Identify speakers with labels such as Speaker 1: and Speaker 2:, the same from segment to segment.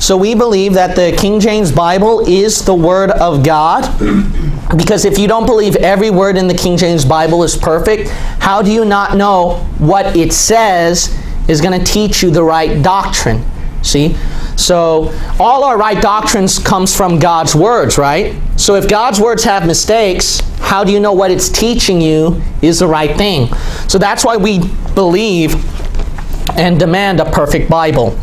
Speaker 1: So we believe that the King James Bible is the Word of God. Because if you don't believe every word in the King James Bible is perfect, how do you not know what it says is going to teach you the right doctrine? See? So all our right doctrines comes from God's words, right? So if God's words have mistakes, how do you know what it's teaching you is the right thing? So that's why we believe and demand a perfect Bible.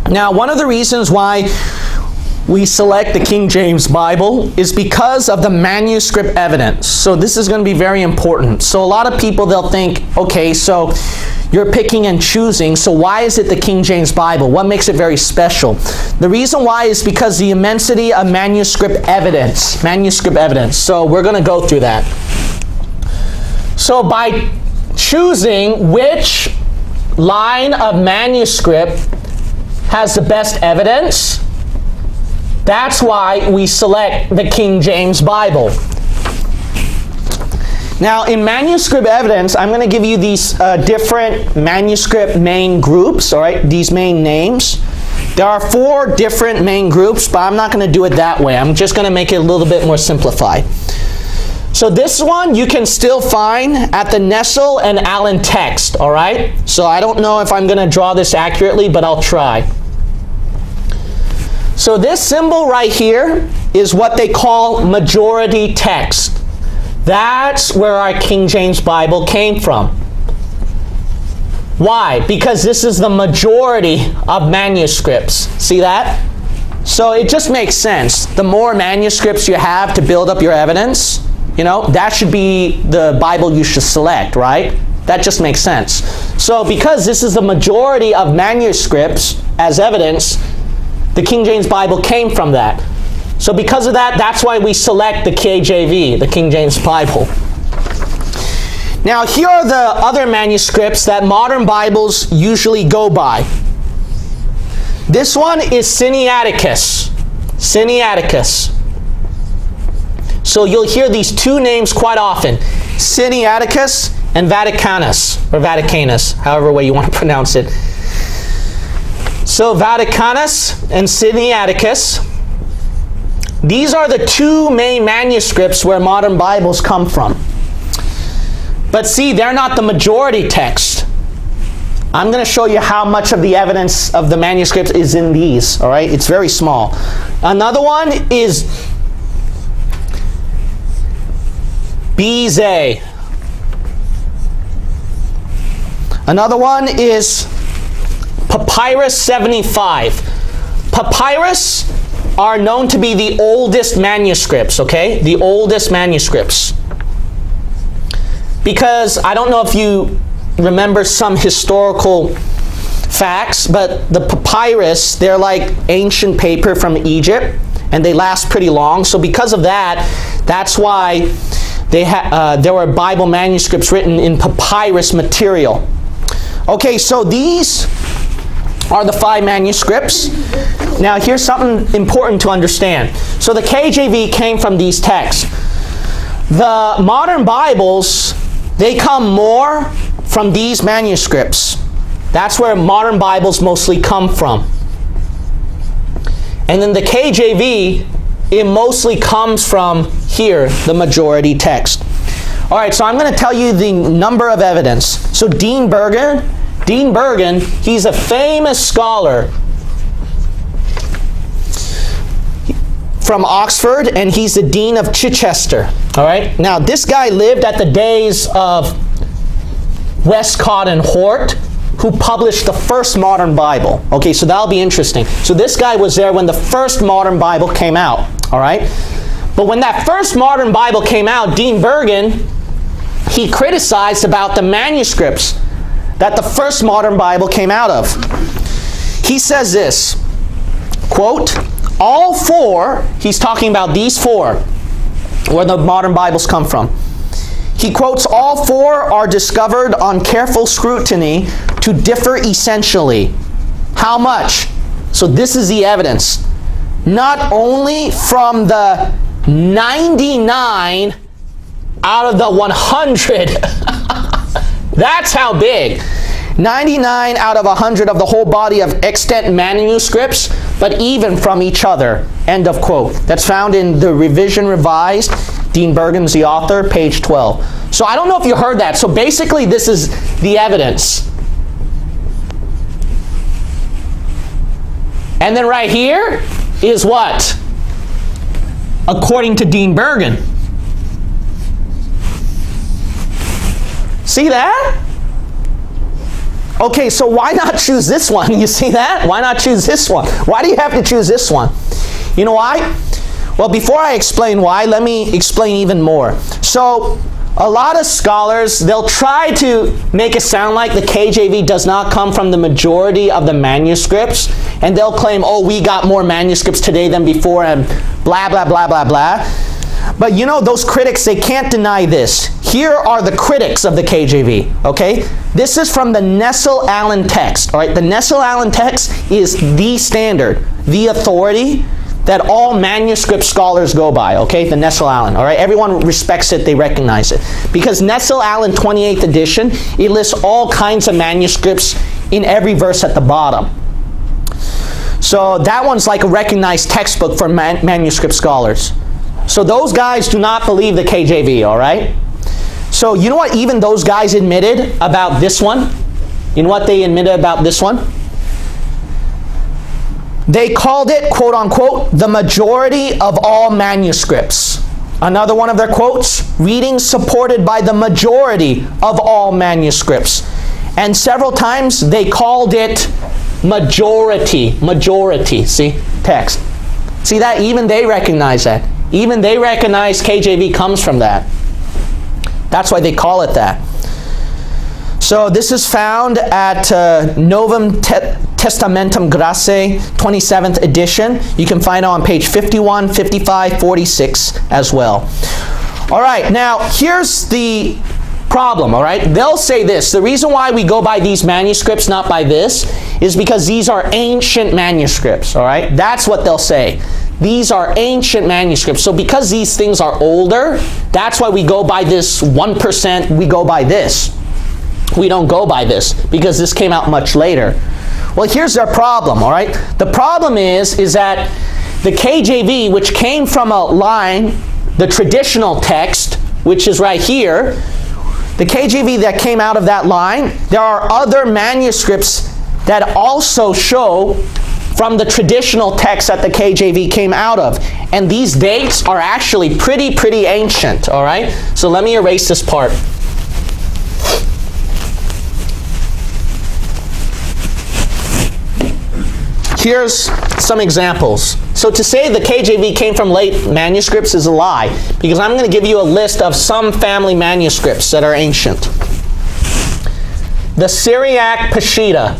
Speaker 1: Now, one of the reasons why we select the King James Bible is because of the manuscript evidence. So this is going to be very important. So a lot of people, they'll think, okay, so you're picking and choosing, so why is it the King James Bible? What makes it very special? The reason why is because the immensity of manuscript evidence. Manuscript evidence. So we're going to go through that. So by choosing which line of manuscript has the best evidence, that's why we select the King James Bible. Now, in manuscript evidence, I'm going to give you these different manuscript main groups, all right, these main names. There are 4 different main groups, but I'm not going to do it that way. I'm just going to make it a little bit more simplified. So this one you can still find at the Nestle and Allen text, all right? So I don't know if I'm going to draw this accurately, but I'll try. So this symbol right here is what they call majority text. That's where our King James Bible came from. Why? Because this is the majority of manuscripts. See that? So it just makes sense. The more manuscripts you have to build up your evidence, you know, that should be the Bible you should select, right? That just makes sense. So because this is the majority of manuscripts as evidence, the King James Bible came from that. So because of that, that's why we select the KJV, the King James Bible. Now here are the other manuscripts that modern Bibles usually go by. This one is Sinaiticus. Sinaiticus. So you'll hear these 2 names quite often. Sinaiticus and Vaticanus, or Vaticanus, however way you want to pronounce it. So Vaticanus and Sinaiticus, these are the 2 main manuscripts where modern Bibles come from. But see, they're not the majority text. I'm going to show you how much of the evidence of the manuscripts is in these, all right? It's very small. Another one is Beze. Another one is Papyrus 75. Papyrus are known to be the oldest manuscripts, okay? The oldest manuscripts. Because I don't know if you remember some historical facts, but the papyrus, they're like ancient paper from Egypt, and they last pretty long. So because of that, that's why there were Bible manuscripts written in papyrus material. Okay, so these are the 5 manuscripts. Now here's something important to understand. So the KJV came from these texts. The modern Bibles, they come more from these manuscripts. That's where modern Bibles mostly come from. And then the KJV, it mostly comes from here, the majority text. All right, so I'm going to tell you the number of evidence. So Dean Bergen, he's a famous scholar from Oxford, and he's the Dean of Chichester. All right, now this guy lived at the days of Westcott and Hort, who published the first modern Bible. Okay, so that'll be interesting. So this guy was there when the first modern Bible came out. All right, but when that first modern Bible came out, Dean Bergen, he criticized about the manuscripts that the first modern Bible came out of. He says this, quote, all 4, he's talking about these 4, where the modern Bibles come from. He quotes, all 4 are discovered on careful scrutiny to differ essentially. How much? So this is the evidence. Not only from the 99 out of the 100. That's how big. 99 out of 100 of the whole body of extant manuscripts, but even from each other. End of quote. That's found in the Revision Revised. Dean Bergen's the author, page 12. So I don't know if you heard that. So basically this is the evidence. And then right here is what? According to Dean Bergen. See that? Okay, so why not choose this one? You see that? Why not choose this one? Why do you have to choose this one? You know why? Well, before I explain why, let me explain even more. So, a lot of scholars, they'll try to make it sound like the KJV does not come from the majority of the manuscripts, and they'll claim, oh, we got more manuscripts today than before, and blah, blah, blah, blah, blah. But you know, those critics, they can't deny this. Here are the critics of the KJV, okay? This is from the Nestle-Aland text, all right? The Nestle-Aland text is the standard, the authority that all manuscript scholars go by, okay? The Nestle-Aland, all right? Everyone respects it, they recognize it. Because Nestle-Aland 28th edition, it lists all kinds of manuscripts in every verse at the bottom. So that one's like a recognized textbook for manuscript scholars. So those guys do not believe the KJV, all right? So you know what even those guys admitted about this one? You know what they admitted about this one? They called it, quote unquote, the majority of all manuscripts. Another one of their quotes, readings supported by the majority of all manuscripts. And several times they called it majority, see, text. See that? Even they recognize that. Even they recognize KJV comes from that. That's why they call it that. So this is found at Novum Testamentum Grace, 27th edition. You can find it on page 51, 55, 46 as well. All right, now here's the problem, all right? They'll say this. The reason why we go by these manuscripts, not by this, is because these are ancient manuscripts, all right? That's what they'll say. These are ancient manuscripts. So because these things are older, that's why we go by this 1%, we go by this. We don't go by this because this came out much later. Well, here's their problem, all right? The problem is that the KJV, which came from a line, the traditional text, which is right here, the KJV that came out of that line, there are other manuscripts that also show from the traditional text that the KJV came out of. And these dates are actually pretty ancient, all right? So let me erase this part. Here's some examples. So to say the KJV came from late manuscripts is a lie, because I'm going to give you a list of some family manuscripts that are ancient. The Syriac Peshitta.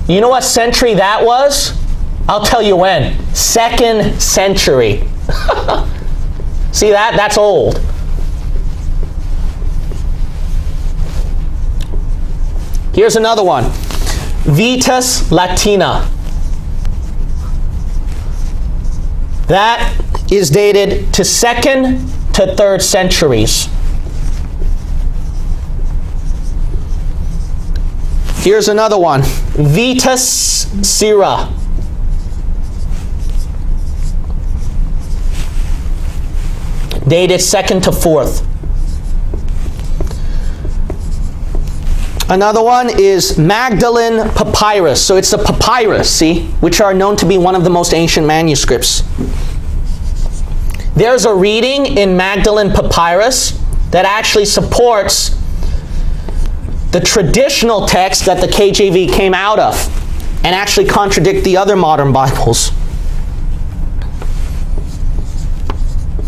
Speaker 1: You know what century that was? I'll tell you when. 2nd century. See that? That's old. Here's another one. Vetus Latina. That is dated to 2nd to 3rd centuries. Here's another one. Vetus Syra. Dated 2nd to 4th. Another one is Magdalene Papyrus. So it's the papyrus, see, which are known to be one of the most ancient manuscripts. There's a reading in Magdalene Papyrus that actually supports the traditional text that the KJV came out of and actually contradict the other modern Bibles.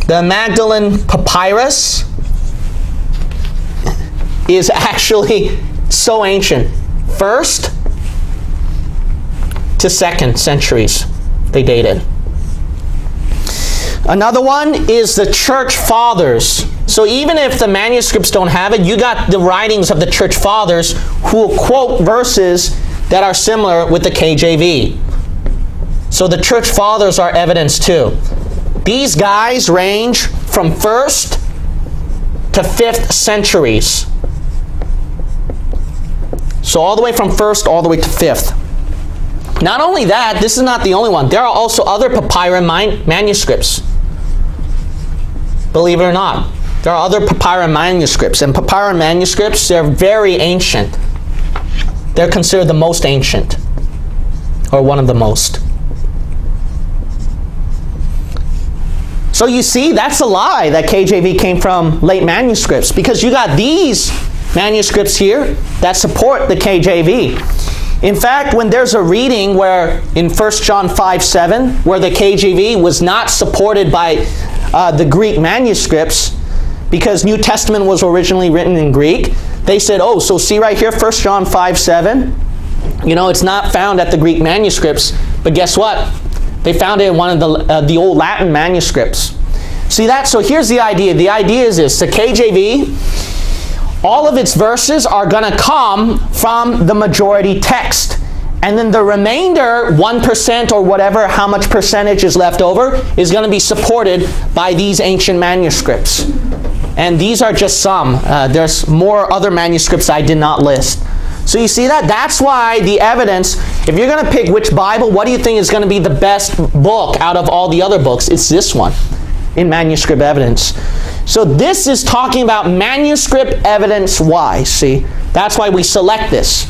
Speaker 1: The Magdalene Papyrus is actually so ancient. 1st to 2nd centuries they dated. Another one is the Church Fathers. So even if the manuscripts don't have it, you got the writings of the Church Fathers who will quote verses that are similar with the KJV. So the Church Fathers are evidence too. These guys range from 1st to 5th centuries. So all the way from 1st all the way to 5th. Not only that, this is not the only one. There are also other papyri manuscripts. Believe it or not. There are other papyri manuscripts. And papyri manuscripts, they're very ancient. They're considered the most ancient. Or one of the most. So you see, that's a lie that KJV came from late manuscripts. Because you got these manuscripts here that support the KJV. In fact, when there's a reading where in 1 John 5:7, where the KJV was not supported by the Greek manuscripts, because New Testament was originally written in Greek, they said, oh, so see right here, 1 John 5:7, it's not found at the Greek manuscripts, but guess what? They found it in one of the old Latin manuscripts. See that? So here's the idea. The idea is this. The KJV, all of its verses are going to come from the majority text. And then the remainder, 1% or whatever, how much percentage is left over, is going to be supported by these ancient manuscripts. And these are just some. There's more other manuscripts I did not list. So you see that? That's why the evidence, if you're going to pick which Bible, what do you think is going to be the best book out of all the other books? It's this one, in manuscript evidence. So this is talking about manuscript evidence. Why? See, that's why we select this.